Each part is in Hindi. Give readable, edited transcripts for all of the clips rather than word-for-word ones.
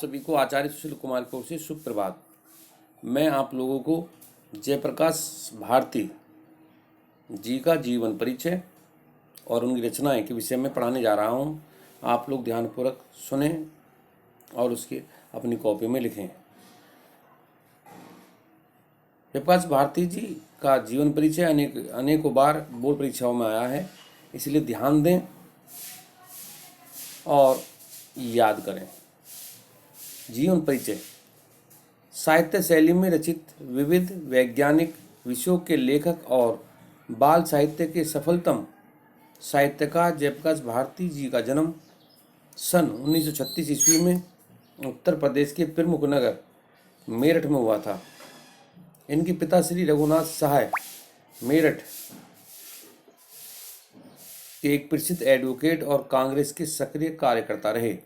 सभी को आचार्य सुशील कुमार की ओर से शुभ प्रभात। मैं आप लोगों को जयप्रकाश भारती जी का जीवन परिचय और उनकी रचनाएं के विषय में पढ़ाने जा रहा हूं। आप लोग ध्यानपूर्वक सुने और उसके अपनी कॉपी में लिखें। जयप्रकाश भारती जी का जीवन परिचय अनेकों बार बोर्ड परीक्षाओं में आया है, इसलिए ध्यान दें और याद करें। जीवन परिचय साहित्य शैली में रचित विविध वैज्ञानिक विषयों के लेखक और बाल साहित्य के सफलतम साहित्यकार जयप्रकाश भारती जी का जन्म सन 1936 ईस्वी में उत्तर प्रदेश के प्रमुख नगर मेरठ में हुआ था। इनके पिता श्री रघुनाथ सहाय मेरठ के एक प्रसिद्ध एडवोकेट और कांग्रेस के सक्रिय कार्यकर्ता रहे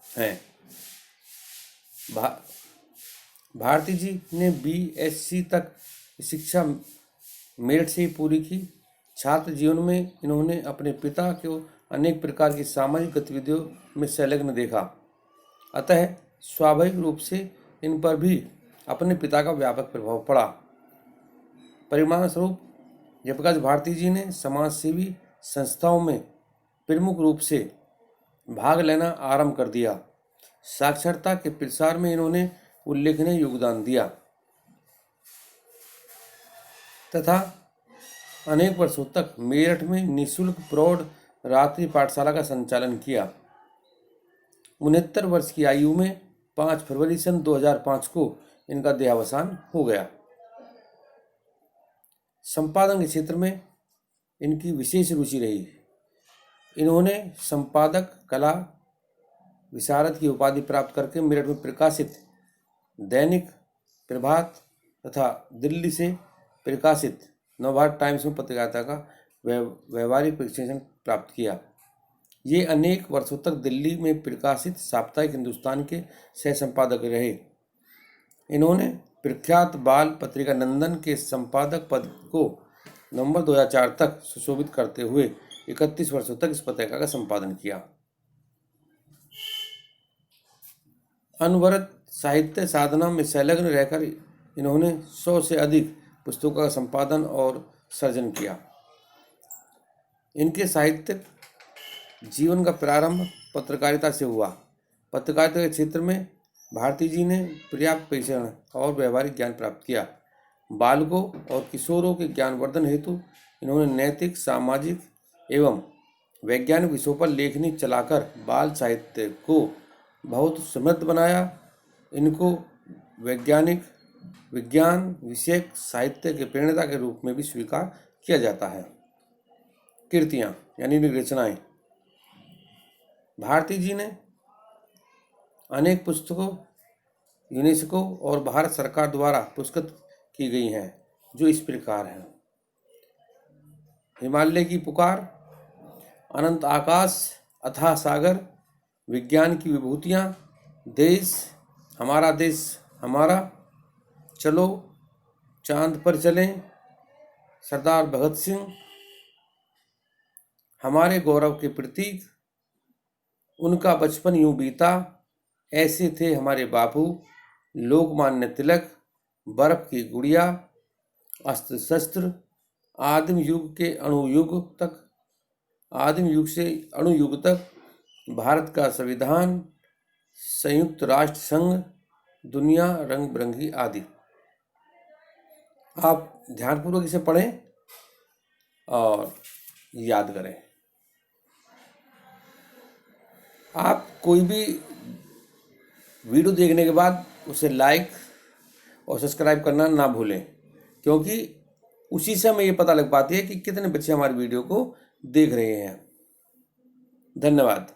हैं। भारती जी ने BSc तक शिक्षा मेरठ से ही पूरी की। छात्र जीवन में इन्होंने अपने पिता को अनेक प्रकार की सामाजिक गतिविधियों में संलग्न देखा, अतः स्वाभाविक रूप से इन पर भी अपने पिता का व्यापक प्रभाव पड़ा। परिणामस्वरूप जयप्रकाश भारती जी ने समाज सेवी संस्थाओं में प्रमुख रूप से भाग लेना आरंभ कर दिया। साक्षरता के प्रसार में इन्होंने उल्लेखनीय योगदान दिया तथा अनेक वर्षों तक मेरठ में निःशुल्क प्रौढ़ रात्रि पाठशाला का संचालन किया। 69 वर्ष की आयु में 5 फरवरी सन 2005 को इनका देहावसान हो गया। संपादन के क्षेत्र में इनकी विशेष रुचि रही। इन्होंने संपादक कला विशारद की उपाधि प्राप्त करके मेरठ में प्रकाशित दैनिक प्रभात तथा दिल्ली से प्रकाशित नवभारत टाइम्स में पत्रकारिता का व्यावहारिक प्रशिक्षण प्राप्त किया। ये अनेक वर्षों तक दिल्ली में प्रकाशित साप्ताहिक हिंदुस्तान के सह संपादक रहे। इन्होंने प्रख्यात बाल पत्रिका नंदन के संपादक पद को नवंबर 2004 तक सुशोभित करते हुए 31 वर्षों तक इस पत्रिका का संपादन किया। अनवरत साहित्य साधना में संलग्न रहकर इन्होंने 100 से अधिक पुस्तकों का संपादन और सर्जन किया। इनके साहित्यिक जीवन का प्रारंभ पत्रकारिता से हुआ। पत्रकारिता के क्षेत्र में भारती जी ने पर्याप्त प्रशिक्षण और व्यावहारिक ज्ञान प्राप्त किया। बालकों और किशोरों के ज्ञानवर्धन हेतु इन्होंने नैतिक, सामाजिक एवं वैज्ञानिक विषयों पर लेखनी चलाकर बाल साहित्य को बहुत समृद्ध बनाया। इनको विज्ञान विषयक साहित्य के प्रणेता के रूप में भी स्वीकार किया जाता है। कृतियाँ यानी रचनाएं भारती जी ने अनेक पुस्तकों यूनेस्को और भारत सरकार द्वारा पुरस्कृत की गई हैं, जो इस प्रकार हैं। हिमालय की पुकार, अनंत आकाश, अथाह सागर, विज्ञान की विभूतियाँ, देश हमारा, चलो चांद पर चलें, सरदार भगत सिंह, हमारे गौरव के प्रतीक, उनका बचपन यूं बीता, ऐसे थे हमारे बापू, लोकमान्य तिलक, बर्फ की गुड़िया, अस्त्र शस्त्र, आदिम युग से अणु युग तक, भारत का संविधान, संयुक्त राष्ट्र संघ, दुनिया रंग बिरंगी आदि। आप ध्यानपूर्वक इसे पढ़ें और याद करें। आप कोई भी वीडियो देखने के बाद उसे लाइक और सब्सक्राइब करना ना भूलें, क्योंकि उसी से हमें ये पता लग पाती है कि कितने बच्चे हमारी वीडियो को देख रहे हैं। धन्यवाद।